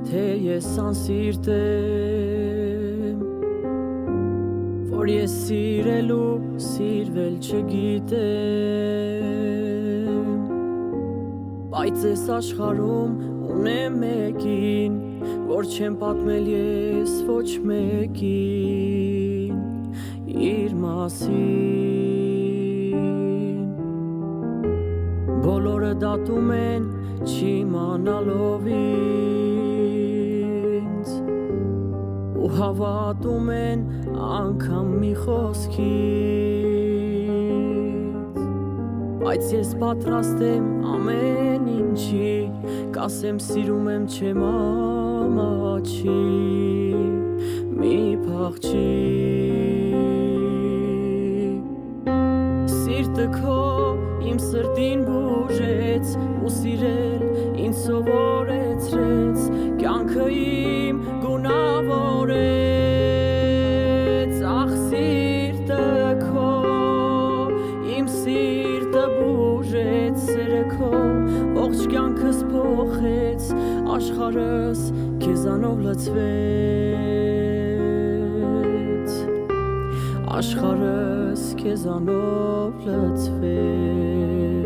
թե ես անսիրտ եմ, որ ես սիրելու սիրվել չգիտեմ, բայց ես աշխարհում ունեմ մեկին, որ չեմ պատմել ես ոչ մեկին իր մասին, բոլորը դատում են չիմանալով ինձ ու հավատում են անգամ մի խոսքից, բայց ես պատրաստ եմ ամեն ինչի, կասեմ սիրում եմ չեմ ամաչի, մի փախչի, սիրտը քո իմ սրտին բուժեց ու սիրել ինձ սովորեցրեց, կյանքը իմ գունավորեց, ախ սիրտը քո, իմ սիրտը բուժեց, սերը քո ողջ կյանքս փոխեց, աշխարհս քեզանով լցվեց, աշխարհս քեզանով լցվեց